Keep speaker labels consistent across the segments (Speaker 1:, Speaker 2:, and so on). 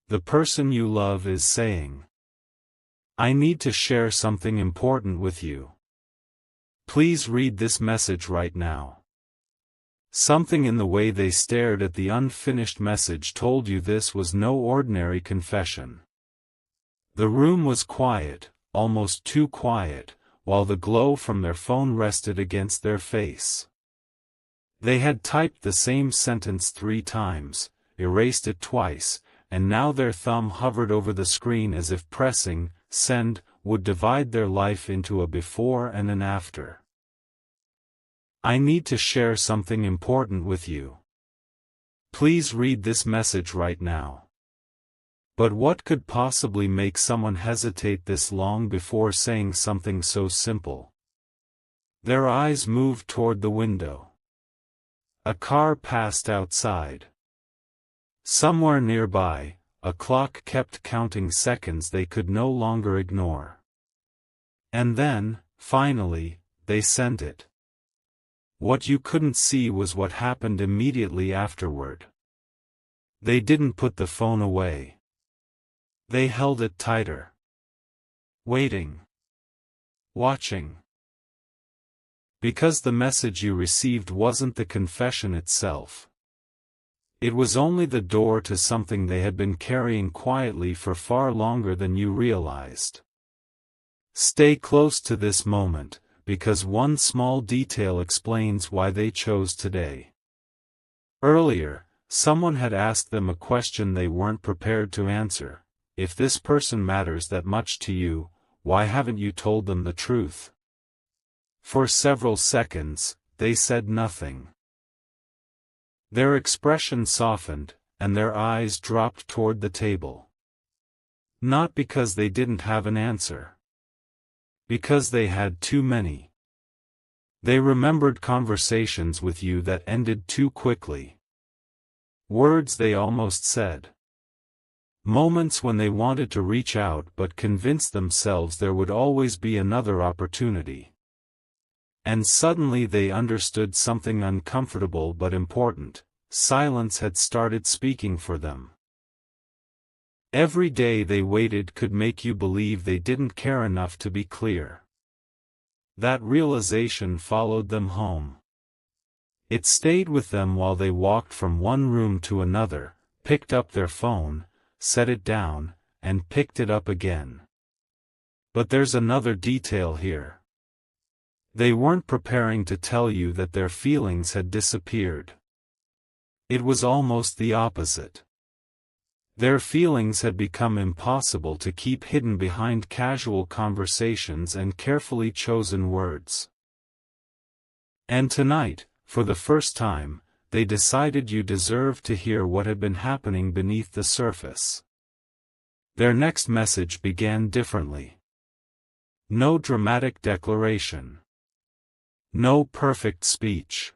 Speaker 1: The person you love is saying, "I need to share something important with you. Please read this message right now." Something in the way they stared at the unfinished message told you this was no ordinary confession. The room was quiet, almost too quiet, while the glow from their phone rested against their face. They had typed the same sentence 3 times, erased it twice, and now their thumb hovered over the screen as if pressing send would divide their life into a before and an after. "I need to share something important with you. Please read this message right now." But what could possibly make someone hesitate this long before saying something so simple? Their eyes moved toward the window. A car passed outside. Somewhere nearby, a clock kept counting seconds they could no longer ignore. And then, finally, they sent it. What you couldn't see was what happened immediately afterward. They didn't put the phone away. They held it tighter. Waiting. Watching. Because the message you received wasn't the confession itself. It was only the door to something they had been carrying quietly for far longer than you realized. Stay close to this moment, because one small detail explains why they chose today. Earlier, someone had asked them a question they weren't prepared to answer. If this person matters that much to you, why haven't you told them the truth? For several seconds, they said nothing. Their expression softened, and their eyes dropped toward the table. Not because they didn't have an answer. Because they had too many. They remembered conversations with you that ended too quickly. Words they almost said. Moments when they wanted to reach out but convinced themselves there would always be another opportunity. And suddenly they understood something uncomfortable but important. Silence had started speaking for them. Every day they waited could make you believe they didn't care enough to be clear. That realization followed them home. It stayed with them while they walked from one room to another, picked up their phone, set it down, and picked it up again. But there's another detail here. They weren't preparing to tell you that their feelings had disappeared. It was almost the opposite. Their feelings had become impossible to keep hidden behind casual conversations and carefully chosen words. And tonight, for the first time, they decided you deserved to hear what had been happening beneath the surface. Their next message began differently. No dramatic declaration. No perfect speech.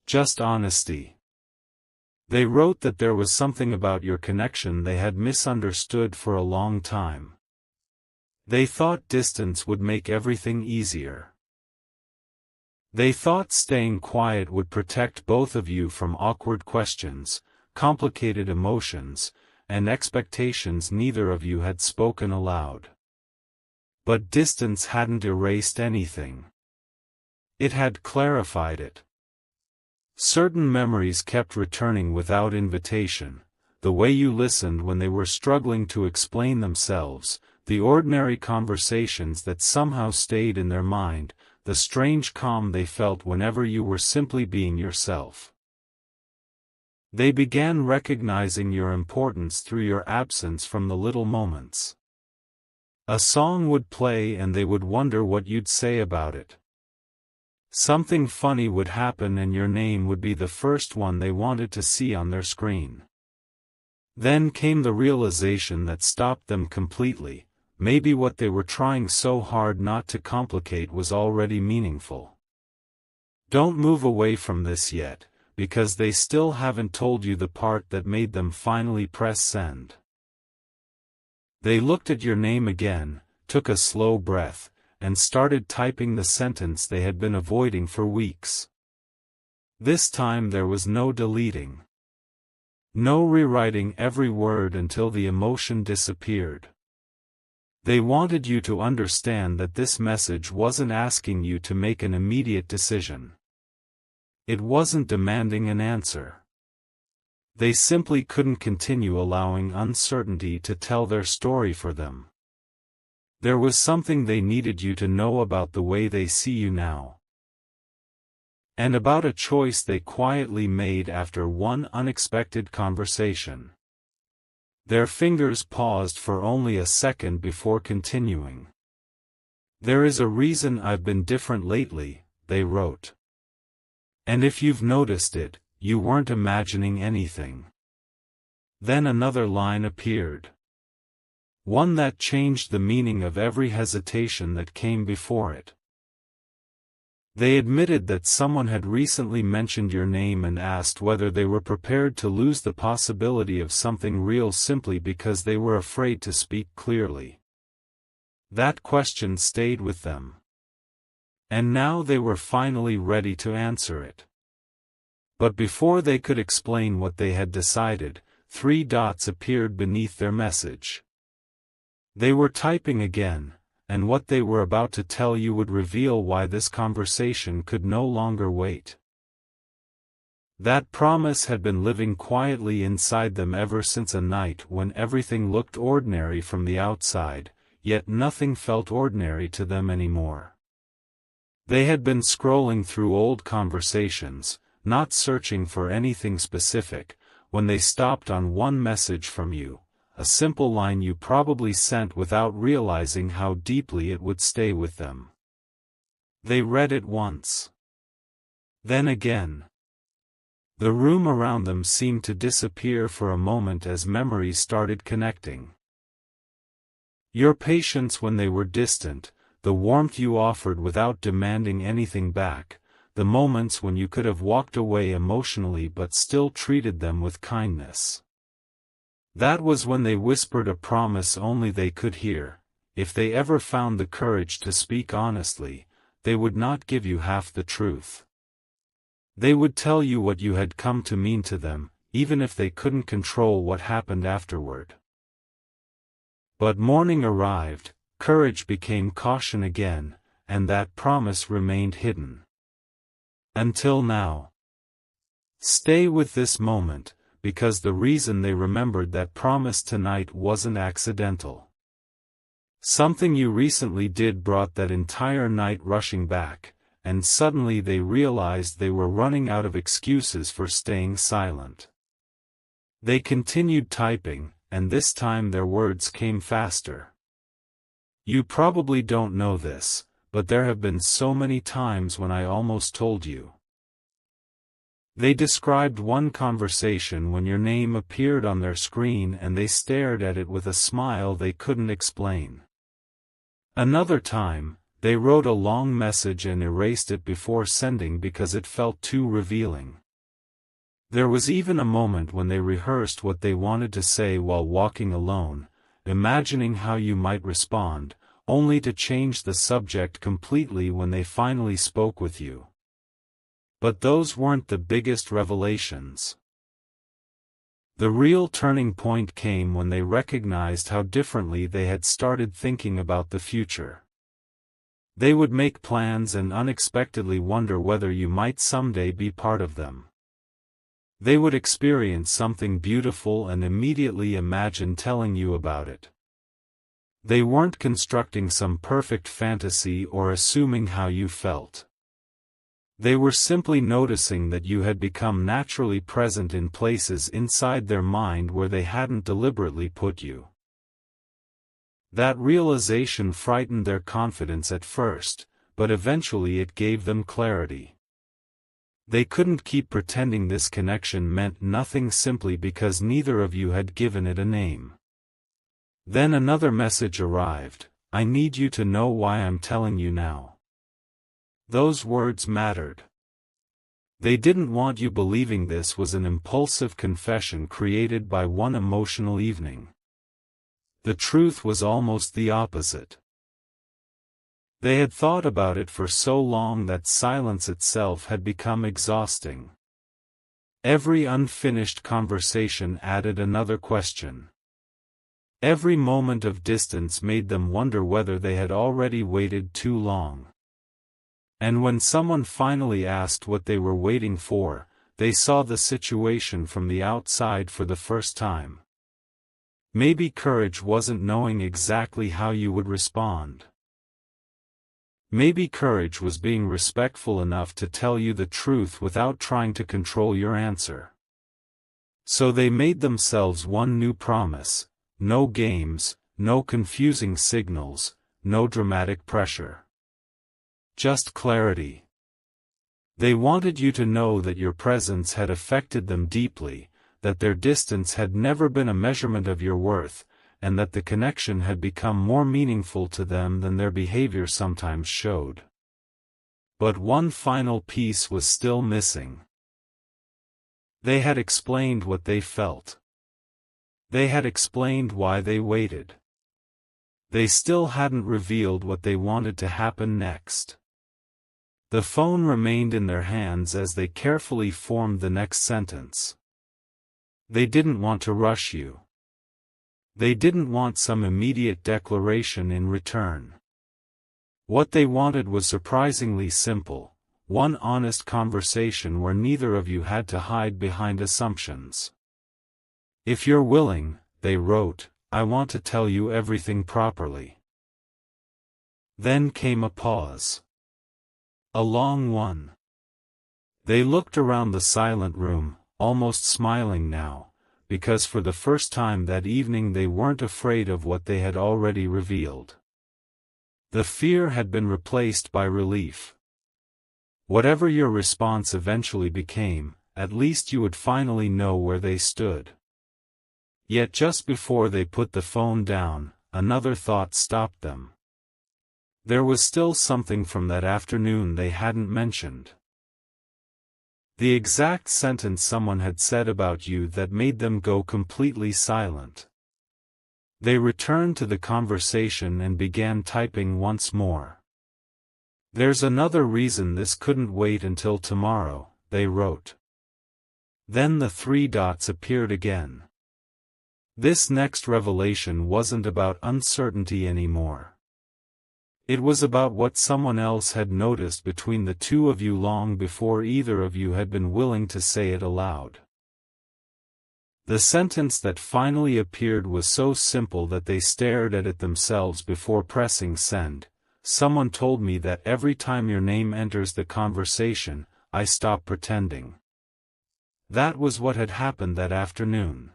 Speaker 1: Just honesty. They wrote that there was something about your connection they had misunderstood for a long time. They thought distance would make everything easier. They thought staying quiet would protect both of you from awkward questions, complicated emotions, and expectations neither of you had spoken aloud. But distance hadn't erased anything. It had clarified it. Certain memories kept returning without invitation, the way you listened when they were struggling to explain themselves, the ordinary conversations that somehow stayed in their mind, the strange calm they felt whenever you were simply being yourself. They began recognizing your importance through your absence from the little moments. A song would play and they would wonder what you'd say about it. Something funny would happen and your name would be the first one they wanted to see on their screen. Then came the realization that stopped them completely. Maybe what they were trying so hard not to complicate was already meaningful. Don't move away from this yet, because they still haven't told you the part that made them finally press send. They looked at your name again, took a slow breath, and started typing the sentence they had been avoiding for weeks. This time there was no deleting. No rewriting every word until the emotion disappeared. They wanted you to understand that this message wasn't asking you to make an immediate decision. It wasn't demanding an answer. They simply couldn't continue allowing uncertainty to tell their story for them. There was something they needed you to know about the way they see you now. And about a choice they quietly made after one unexpected conversation. Their fingers paused for only a second before continuing. "There is a reason I've been different lately," they wrote. "And if you've noticed it, you weren't imagining anything." Then another line appeared. One that changed the meaning of every hesitation that came before it. They admitted that someone had recently mentioned your name and asked whether they were prepared to lose the possibility of something real simply because they were afraid to speak clearly. That question stayed with them. And now they were finally ready to answer it. But before they could explain what they had decided, 3 dots appeared beneath their message. They were typing again, and what they were about to tell you would reveal why this conversation could no longer wait. That promise had been living quietly inside them ever since a night when everything looked ordinary from the outside, yet nothing felt ordinary to them anymore. They had been scrolling through old conversations, not searching for anything specific, when they stopped on one message from you. A simple line you probably sent without realizing how deeply it would stay with them. They read it once. Then again. The room around them seemed to disappear for a moment as memories started connecting. Your patience when they were distant, the warmth you offered without demanding anything back, the moments when you could have walked away emotionally but still treated them with kindness. That was when they whispered a promise only they could hear. If they ever found the courage to speak honestly, they would not give you half the truth. They would tell you what you had come to mean to them, even if they couldn't control what happened afterward. But morning arrived, courage became caution again, and that promise remained hidden. Until now. Stay with this moment, because the reason they remembered that promise tonight wasn't accidental. Something you recently did brought that entire night rushing back, and suddenly they realized they were running out of excuses for staying silent. They continued typing, and this time their words came faster. "You probably don't know this, but there have been so many times when I almost told you." They described one conversation when your name appeared on their screen and they stared at it with a smile they couldn't explain. Another time, they wrote a long message and erased it before sending because it felt too revealing. There was even a moment when they rehearsed what they wanted to say while walking alone, imagining how you might respond, only to change the subject completely when they finally spoke with you. But those weren't the biggest revelations. The real turning point came when they recognized how differently they had started thinking about the future. They would make plans and unexpectedly wonder whether you might someday be part of them. They would experience something beautiful and immediately imagine telling you about it. They weren't constructing some perfect fantasy or assuming how you felt. They were simply noticing that you had become naturally present in places inside their mind where they hadn't deliberately put you. That realization frightened their confidence at first, but eventually it gave them clarity. They couldn't keep pretending this connection meant nothing simply because neither of you had given it a name. Then another message arrived: "I need you to know why I'm telling you now." Those words mattered. They didn't want you believing this was an impulsive confession created by one emotional evening. The truth was almost the opposite. They had thought about it for so long that silence itself had become exhausting. Every unfinished conversation added another question. Every moment of distance made them wonder whether they had already waited too long. And when someone finally asked what they were waiting for, they saw the situation from the outside for the first time. Maybe courage wasn't knowing exactly how you would respond. Maybe courage was being respectful enough to tell you the truth without trying to control your answer. So they made themselves one new promise: no games, no confusing signals, no dramatic pressure. Just clarity. They wanted you to know that your presence had affected them deeply, that their distance had never been a measurement of your worth, and that the connection had become more meaningful to them than their behavior sometimes showed. But one final piece was still missing. They had explained what they felt. They had explained why they waited. They still hadn't revealed what they wanted to happen next. The phone remained in their hands as they carefully formed the next sentence. They didn't want to rush you. They didn't want some immediate declaration in return. What they wanted was surprisingly simple: one honest conversation where neither of you had to hide behind assumptions. If you're willing, they wrote, I want to tell you everything properly. Then came a pause. A long one. They looked around the silent room, almost smiling now, because for the first time that evening they weren't afraid of what they had already revealed. The fear had been replaced by relief. Whatever your response eventually became, at least you would finally know where they stood. Yet just before they put the phone down, another thought stopped them. There was still something from that afternoon they hadn't mentioned. The exact sentence someone had said about you that made them go completely silent. They returned to the conversation and began typing once more. There's another reason this couldn't wait until tomorrow, they wrote. Then the three dots appeared again. This next revelation wasn't about uncertainty anymore. It was about what someone else had noticed between the two of you long before either of you had been willing to say it aloud. The sentence that finally appeared was so simple that they stared at it themselves before pressing send. Someone told me that every time your name enters the conversation, I stop pretending. That was what had happened that afternoon.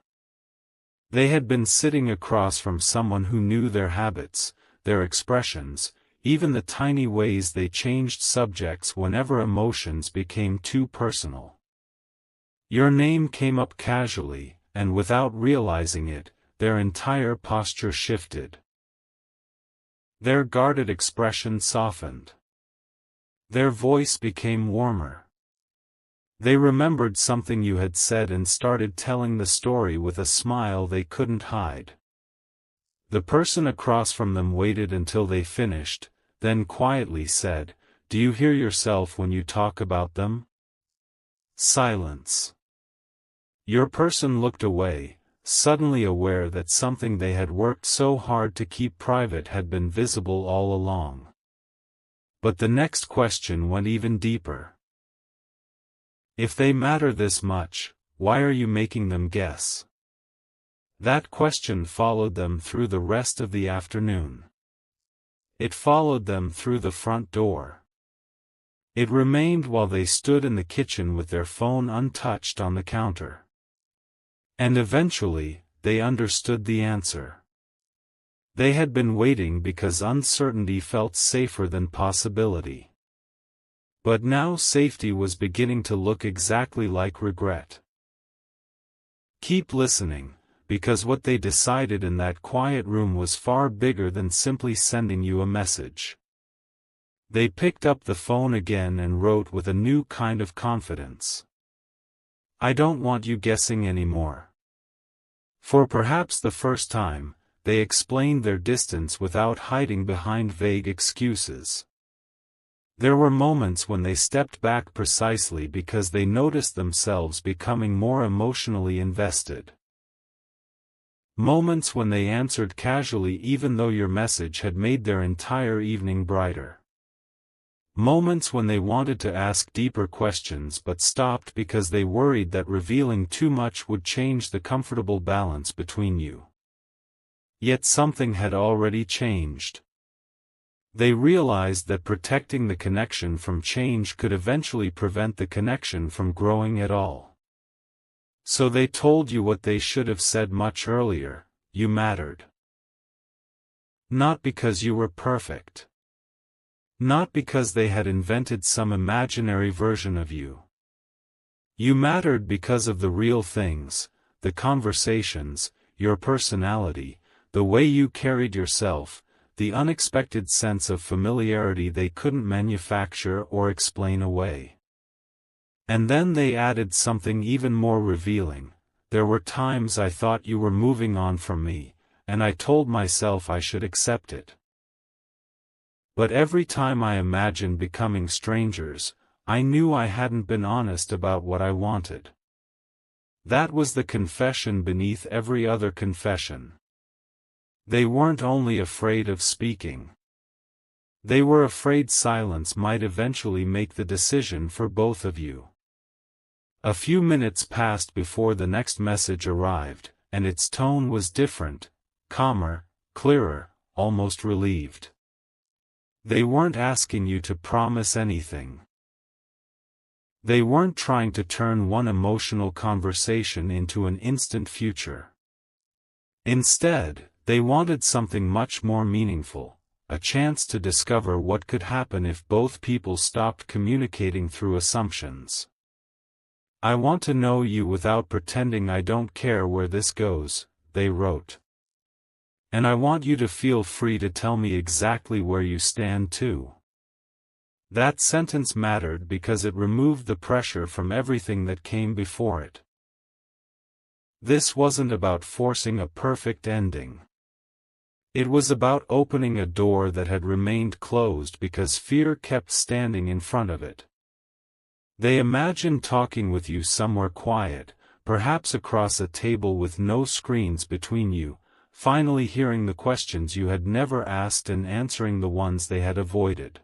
Speaker 1: They had been sitting across from someone who knew their habits, their expressions, even the tiny ways they changed subjects whenever emotions became too personal. Your name came up casually, and without realizing it, their entire posture shifted. Their guarded expression softened. Their voice became warmer. They remembered something you had said and started telling the story with a smile they couldn't hide. The person across from them waited until they finished, then quietly said, "Do you hear yourself when you talk about them?" Silence. Your person looked away, suddenly aware that something they had worked so hard to keep private had been visible all along. But the next question went even deeper. If they matter this much, why are you making them guess? That question followed them through the rest of the afternoon. It followed them through the front door. It remained while they stood in the kitchen with their phone untouched on the counter. And eventually, they understood the answer. They had been waiting because uncertainty felt safer than possibility. But now safety was beginning to look exactly like regret. Keep listening, because what they decided in that quiet room was far bigger than simply sending you a message. They picked up the phone again and wrote with a new kind of confidence. I don't want you guessing anymore. For perhaps the first time, they explained their distance without hiding behind vague excuses. There were moments when they stepped back precisely because they noticed themselves becoming more emotionally invested. Moments when they answered casually even though your message had made their entire evening brighter. Moments when they wanted to ask deeper questions but stopped because they worried that revealing too much would change the comfortable balance between you. Yet something had already changed. They realized that protecting the connection from change could eventually prevent the connection from growing at all. So they told you what they should have said much earlier: you mattered. Not because you were perfect. Not because they had invented some imaginary version of you. You mattered because of the real things, the conversations, your personality, the way you carried yourself, the unexpected sense of familiarity they couldn't manufacture or explain away. And then they added something even more revealing: there were times I thought you were moving on from me, and I told myself I should accept it. But every time I imagined becoming strangers, I knew I hadn't been honest about what I wanted. That was the confession beneath every other confession. They weren't only afraid of speaking. They were afraid silence might eventually make the decision for both of you. A few minutes passed before the next message arrived, and its tone was different, calmer, clearer, almost relieved. They weren't asking you to promise anything. They weren't trying to turn one emotional conversation into an instant future. Instead, they wanted something much more meaningful, a chance to discover what could happen if both people stopped communicating through assumptions. I want to know you without pretending I don't care where this goes, they wrote. And I want you to feel free to tell me exactly where you stand too. That sentence mattered because it removed the pressure from everything that came before it. This wasn't about forcing a perfect ending. It was about opening a door that had remained closed because fear kept standing in front of it. They imagined talking with you somewhere quiet, perhaps across a table with no screens between you, finally hearing the questions you had never asked and answering the ones they had avoided.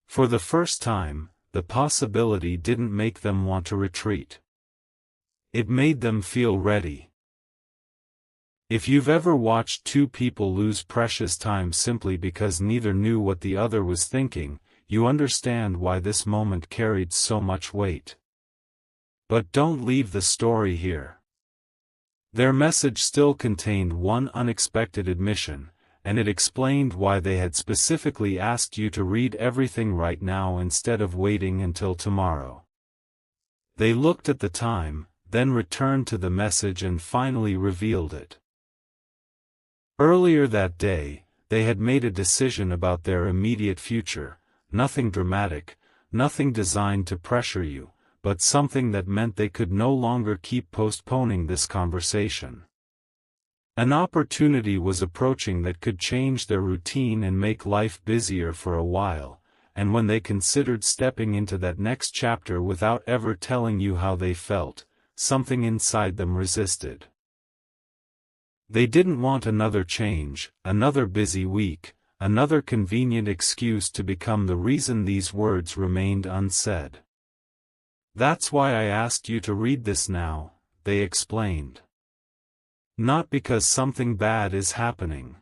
Speaker 1: For the first time, the possibility didn't make them want to retreat. It made them feel ready. If you've ever watched two people lose precious time simply because neither knew what the other was thinking, you understand why this moment carried so much weight. But don't leave the story here. Their message still contained one unexpected admission, and it explained why they had specifically asked you to read everything right now instead of waiting until tomorrow. They looked at the time, then returned to the message and finally revealed it. Earlier that day, they had made a decision about their immediate future, nothing dramatic, nothing designed to pressure you, but something that meant they could no longer keep postponing this conversation. An opportunity was approaching that could change their routine and make life busier for a while, and when they considered stepping into that next chapter without ever telling you how they felt, something inside them resisted. They didn't want another change, another busy week, another convenient excuse to become the reason these words remained unsaid. That's why I asked you to read this now, they explained. Not because something bad is happening.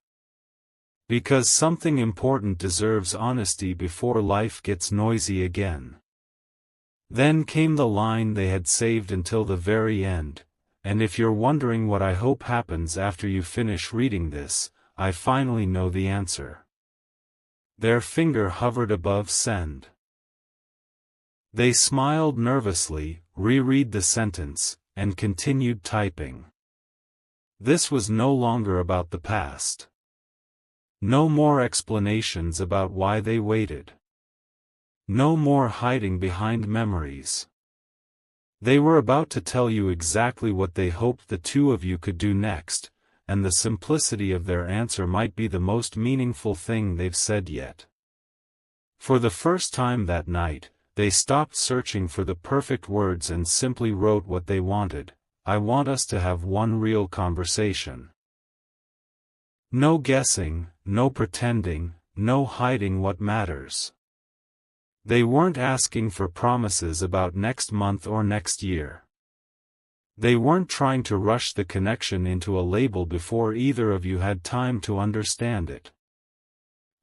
Speaker 1: Because something important deserves honesty before life gets noisy again. Then came the line they had saved until the very end. And if you're wondering what I hope happens after you finish reading this, I finally know the answer. Their finger hovered above send. They smiled nervously, reread the sentence, and continued typing. This was no longer about the past. No more explanations about why they waited. No more hiding behind memories. They were about to tell you exactly what they hoped the two of you could do next, and the simplicity of their answer might be the most meaningful thing they've said yet. For the first time that night, they stopped searching for the perfect words and simply wrote what they wanted. I want us to have one real conversation. No guessing, no pretending, no hiding what matters. They weren't asking for promises about next month or next year. They weren't trying to rush the connection into a label before either of you had time to understand it.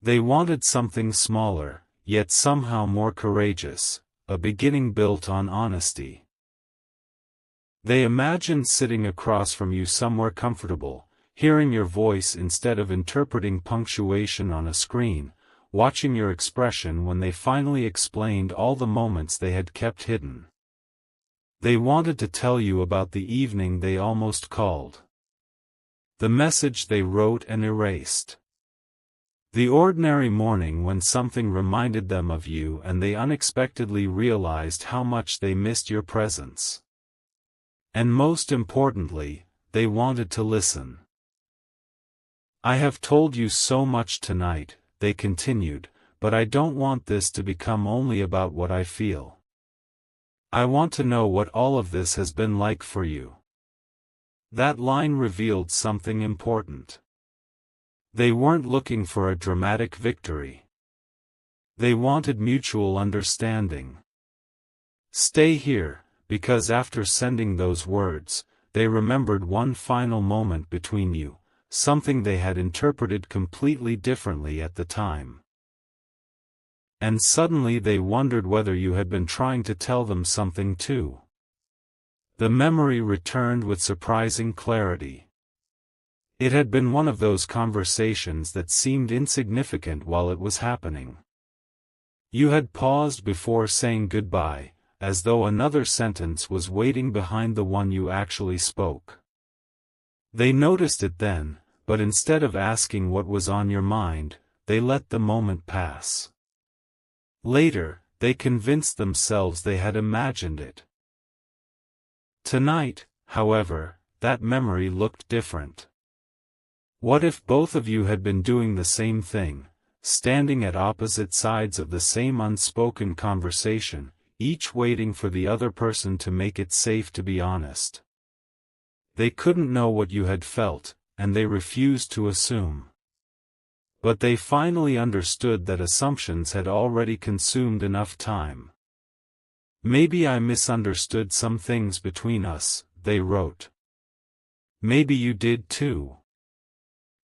Speaker 1: They wanted something smaller, yet somehow more courageous, a beginning built on honesty. They imagined sitting across from you somewhere comfortable, hearing your voice instead of interpreting punctuation on a screen, watching your expression when they finally explained all the moments they had kept hidden. They wanted to tell you about the evening they almost called. The message they wrote and erased. The ordinary morning when something reminded them of you and they unexpectedly realized how much they missed your presence. And most importantly, they wanted to listen. I have told you so much tonight, they continued, but I don't want this to become only about what I feel. I want to know what all of this has been like for you. That line revealed something important. They weren't looking for a dramatic victory. They wanted mutual understanding. Stay here, because after sending those words, they remembered one final moment between you, something they had interpreted completely differently at the time. And suddenly they wondered whether you had been trying to tell them something too. The memory returned with surprising clarity. It had been one of those conversations that seemed insignificant while it was happening. You had paused before saying goodbye, as though another sentence was waiting behind the one you actually spoke. They noticed it then, but instead of asking what was on your mind, they let the moment pass. Later, they convinced themselves they had imagined it. Tonight, however, that memory looked different. What if both of you had been doing the same thing, standing at opposite sides of the same unspoken conversation, each waiting for the other person to make it safe to be honest? They couldn't know what you had felt, and they refused to assume. But they finally understood that assumptions had already consumed enough time. Maybe I misunderstood some things between us, they wrote. Maybe you did too.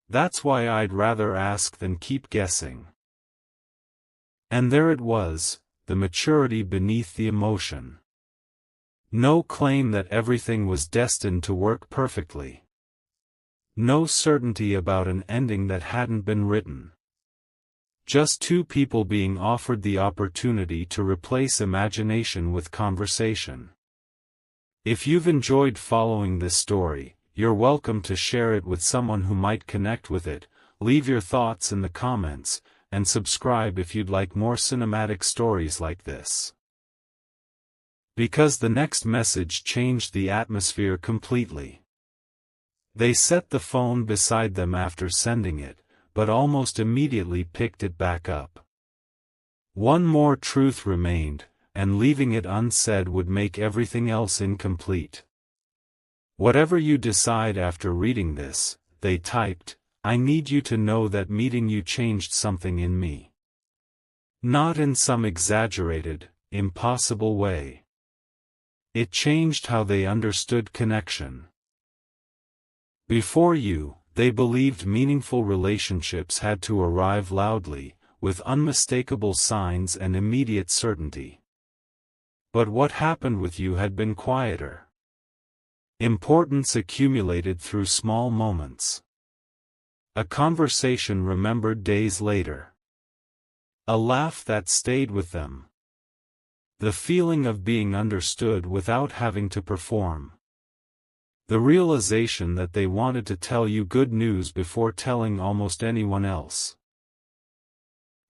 Speaker 1: That's why I'd rather ask than keep guessing. And there it was, the maturity beneath the emotion. No claim that everything was destined to work perfectly. No certainty about an ending that hadn't been written. Just two people being offered the opportunity to replace imagination with conversation. If you've enjoyed following this story, you're welcome to share it with someone who might connect with it. Leave your thoughts in the comments, and subscribe if you'd like more cinematic stories like this. Because the next message changed the atmosphere completely. They set the phone beside them after sending it, but almost immediately picked it back up. One more truth remained, and leaving it unsaid would make everything else incomplete. Whatever you decide after reading this, they typed, I need you to know that meeting you changed something in me. Not in some exaggerated, impossible way. It changed how they understood connection. Before you, they believed meaningful relationships had to arrive loudly, with unmistakable signs and immediate certainty. But what happened with you had been quieter. Importance accumulated through small moments. A conversation remembered days later. A laugh that stayed with them. The feeling of being understood without having to perform. The realization that they wanted to tell you good news before telling almost anyone else.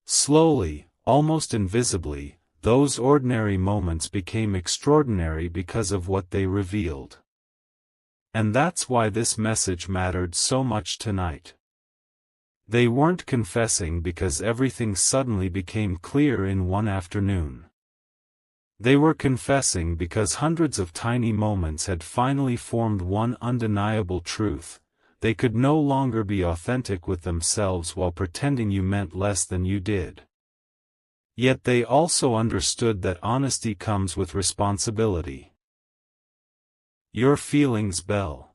Speaker 1: Slowly, almost invisibly, those ordinary moments became extraordinary because of what they revealed. And that's why this message mattered so much tonight. They weren't confessing because everything suddenly became clear in one afternoon. They were confessing because hundreds of tiny moments had finally formed one undeniable truth: they could no longer be authentic with themselves while pretending you meant less than you did. Yet they also understood that honesty comes with responsibility. Your feelings, Belle.